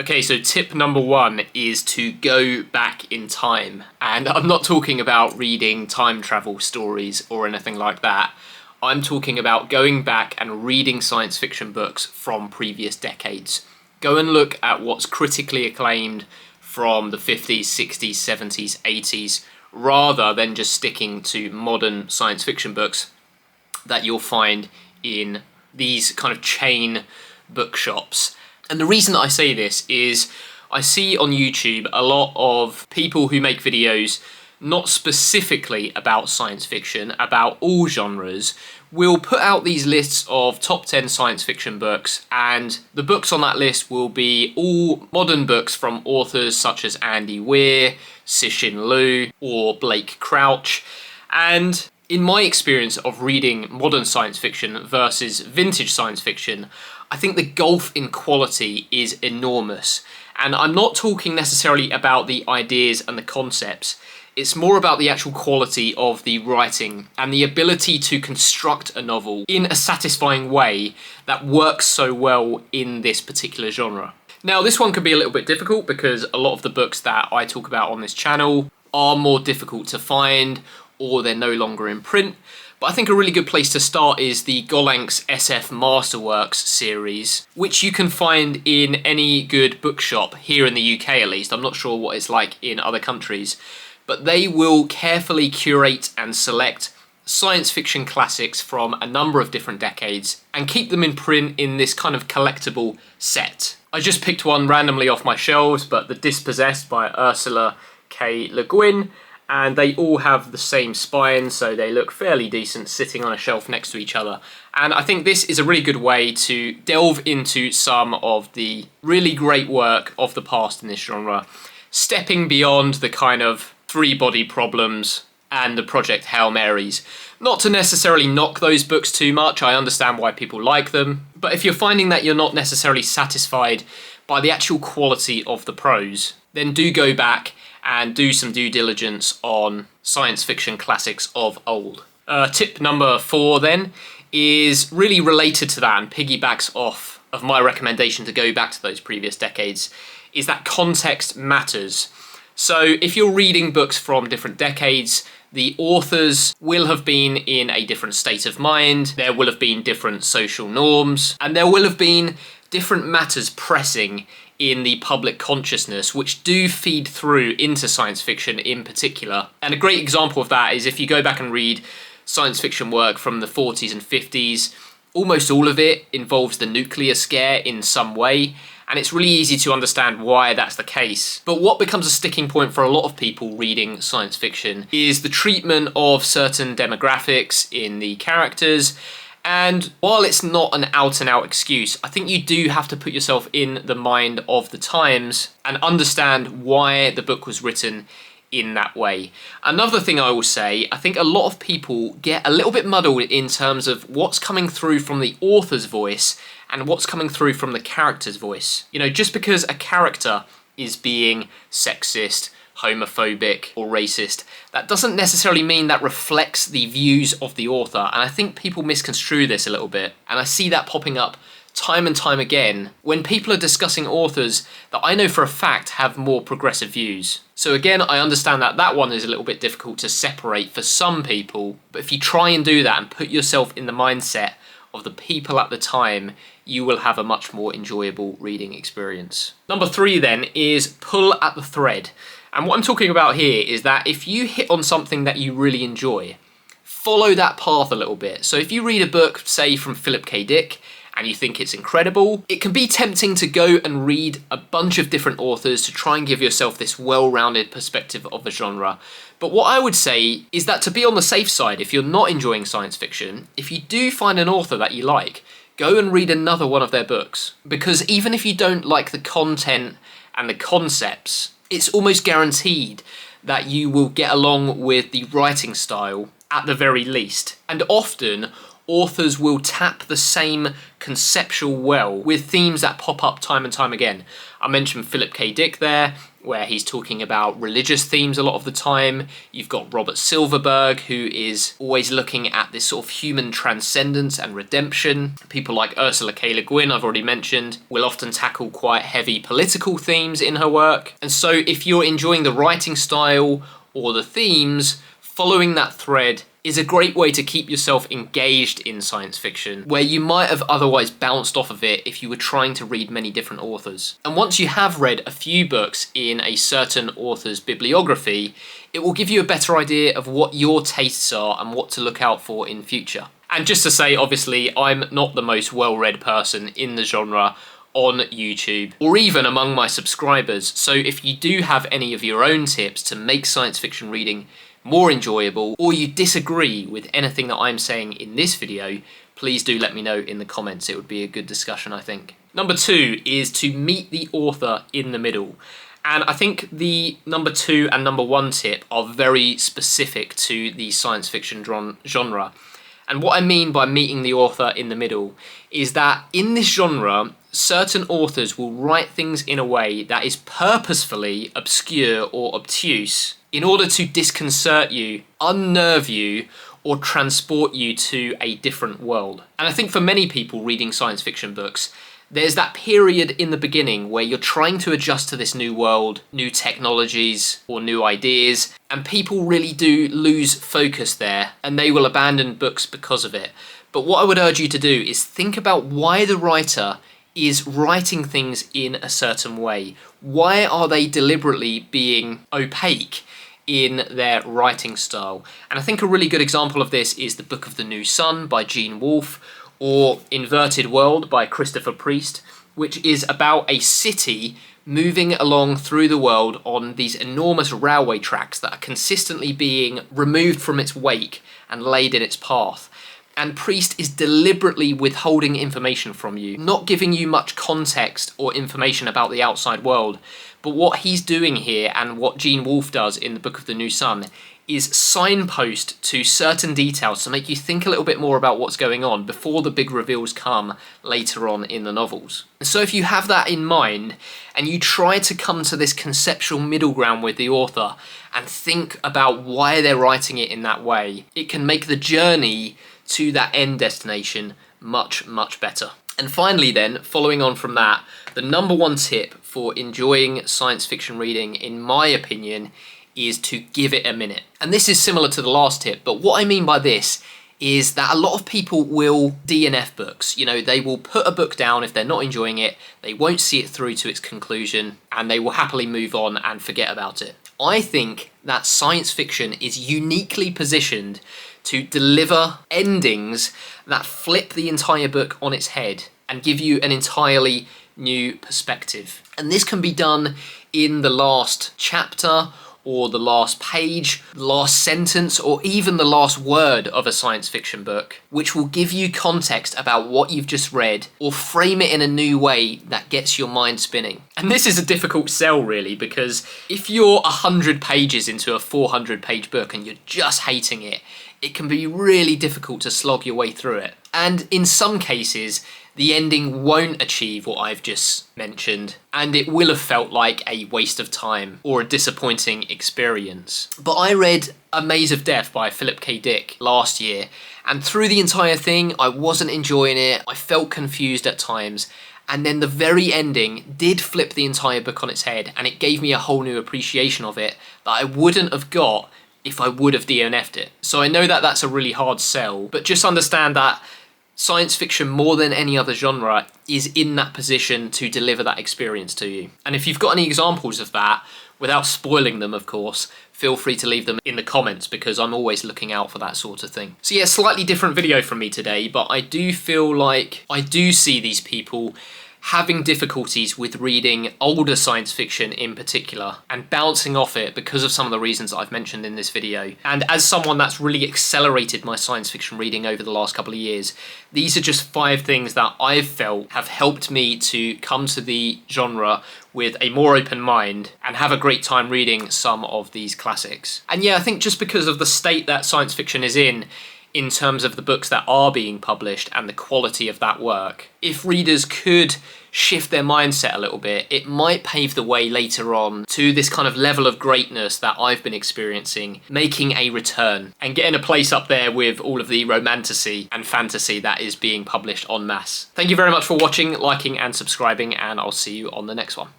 Okay, so tip number one is to go back in time. And I'm not talking about reading time travel stories or anything like that. I'm talking about going back and reading science fiction books from previous decades. Go and look at what's critically acclaimed from the 50s, 60s, 70s, 80s, rather than just sticking to modern science fiction books that you'll find in these kind of chain bookshops. And the reason that I say this is I see on YouTube a lot of people who make videos not specifically about science fiction, about all genres, will put out these lists of top 10 science fiction books, and the books on that list will be all modern books from authors such as Andy Weir, Cixin Liu, or Blake Crouch. And in my experience of reading modern science fiction versus vintage science fiction, I think the gulf in quality is enormous. And I'm not talking necessarily about the ideas and the concepts. It's more about the actual quality of the writing and the ability to construct a novel in a satisfying way that works so well in this particular genre. Now, this one could be a little bit difficult because a lot of the books that I talk about on this channel are more difficult to find, or they're no longer in print. But I think a really good place to start is the Golank's SF Masterworks series, which you can find in any good bookshop, here in the UK at least. I'm not sure what it's like in other countries. But they will carefully curate and select science fiction classics from a number of different decades and keep them in print in this kind of collectible set. I just picked one randomly off my shelves, but The Dispossessed by Ursula K. Le Guin, and they all have the same spine, so they look fairly decent sitting on a shelf next to each other. And I think this is a really good way to delve into some of the really great work of the past in this genre, stepping beyond the kind of three-body problems and the Project Hail Marys. Not to necessarily knock those books too much, I understand why people like them, but if you're finding that you're not necessarily satisfied by the actual quality of the prose, then do go back and do some due diligence on science fiction classics of old. Tip number 4 then is really related to that and piggybacks off of my recommendation to go back to those previous decades, is that context matters. So if you're reading books from different decades, the authors will have been in a different state of mind, there will have been different social norms, and there will have been different matters pressing in the public consciousness, which do feed through into science fiction in particular. And a great example of that is if you go back and read science fiction work from the 40s and 50s, almost all of it involves the nuclear scare in some way, and it's really easy to understand why that's the case. But what becomes a sticking point for a lot of people reading science fiction is the treatment of certain demographics in the characters. And while it's not an out-and-out excuse, I think you do have to put yourself in the mind of the times and understand why the book was written in that way. Another thing I will say, I think a lot of people get a little bit muddled in terms of what's coming through from the author's voice and what's coming through from the character's voice. You know, just because a character is being sexist, homophobic, or racist, that doesn't necessarily mean that reflects the views of the author. And I think people misconstrue this a little bit. And I see that popping up time and time again when people are discussing authors that I know for a fact have more progressive views. So again, I understand that that one is a little bit difficult to separate for some people, but if you try and do that and put yourself in the mindset of the people at the time, you will have a much more enjoyable reading experience. Number 3 then is pull at the thread. And what I'm talking about here is that if you hit on something that you really enjoy, follow that path a little bit. So if you read a book, say from Philip K. Dick, and you think it's incredible, it can be tempting to go and read a bunch of different authors to try and give yourself this well-rounded perspective of the genre. But what I would say is that to be on the safe side, if you're not enjoying science fiction, if you do find an author that you like, go and read another one of their books. Because even if you don't like the content and the concepts, it's almost guaranteed that you will get along with the writing style at the very least. And often, authors will tap the same conceptual well with themes that pop up time and time again. I mentioned Philip K. Dick there, where he's talking about religious themes a lot of the time. You've got Robert Silverberg, who is always looking at this sort of human transcendence and redemption. People like Ursula K. Le Guin, I've already mentioned, will often tackle quite heavy political themes in her work. And so if you're enjoying the writing style or the themes, following that thread is a great way to keep yourself engaged in science fiction, where you might have otherwise bounced off of it if you were trying to read many different authors. And once you have read a few books in a certain author's bibliography, it will give you a better idea of what your tastes are and what to look out for in future. And just to say, obviously, I'm not the most well-read person in the genre on YouTube, or even among my subscribers, so if you do have any of your own tips to make science fiction reading more enjoyable, or you disagree with anything that I'm saying in this video, please do let me know in the comments. It would be a good discussion, I think. Number 2 is to meet the author in the middle. And I think the number 2 and number 1 tip are very specific to the science fiction genre. And what I mean by meeting the author in the middle is that in this genre, certain authors will write things in a way that is purposefully obscure or obtuse in order to disconcert you, unnerve you, or transport you to a different world. And I think for many people reading science fiction books, there's that period in the beginning where you're trying to adjust to this new world, new technologies, or new ideas, and people really do lose focus there, and they will abandon books because of it. But what I would urge you to do is think about why the writer is writing things in a certain way. Why are they deliberately being opaque in their writing style? And I think a really good example of this is The Book of the New Sun by Gene Wolfe, or Inverted World by Christopher Priest, which is about a city moving along through the world on these enormous railway tracks that are consistently being removed from its wake and laid in its path. And Priest is deliberately withholding information from you, not giving you much context or information about the outside world. But what he's doing here, and what Gene Wolfe does in The Book of the New Sun, is signpost to certain details to make you think a little bit more about what's going on before the big reveals come later on in the novels. So if you have that in mind, and you try to come to this conceptual middle ground with the author, and think about why they're writing it in that way, it can make the journey to that end destination much, much better. And finally then, following on from that, the number 1 tip for enjoying science fiction reading, in my opinion, is to give it a minute. And this is similar to the last tip, but what I mean by this is that a lot of people will DNF books. You know, they will put a book down if they're not enjoying it, they won't see it through to its conclusion, and they will happily move on and forget about it. I think that science fiction is uniquely positioned to deliver endings that flip the entire book on its head and give you an entirely new perspective. And this can be done in the last chapter, or the last page, last sentence, or even the last word of a science fiction book, which will give you context about what you've just read, or frame it in a new way that gets your mind spinning. And this is a difficult sell, really, because if you're 100 pages into a 400-page book and you're just hating it, it can be really difficult to slog your way through it. And in some cases, the ending won't achieve what I've just mentioned, and it will have felt like a waste of time or a disappointing experience. But I read A Maze of Death by Philip K. Dick last year, and through the entire thing, I wasn't enjoying it, I felt confused at times, and then the very ending did flip the entire book on its head, and it gave me a whole new appreciation of it that I wouldn't have got if I would have DNF'd it. So I know that that's a really hard sell, but just understand that science fiction, more than any other genre, is in that position to deliver that experience to you. And if you've got any examples of that, without spoiling them, of course, feel free to leave them in the comments, because I'm always looking out for that sort of thing. So yeah, slightly different video from me today, but I do feel like I do see these people having difficulties with reading older science fiction in particular and bouncing off it because of some of the reasons that I've mentioned in this video. And as someone that's really accelerated my science fiction reading over the last couple of years, these are just 5 things that I've felt have helped me to come to the genre with a more open mind and have a great time reading some of these classics. And yeah, I think just because of the state that science fiction is in in terms of the books that are being published and the quality of that work. If readers could shift their mindset a little bit, it might pave the way later on to this kind of level of greatness that I've been experiencing, making a return and getting a place up there with all of the romantasy and fantasy that is being published en masse. Thank you very much for watching, liking and subscribing, and I'll see you on the next one.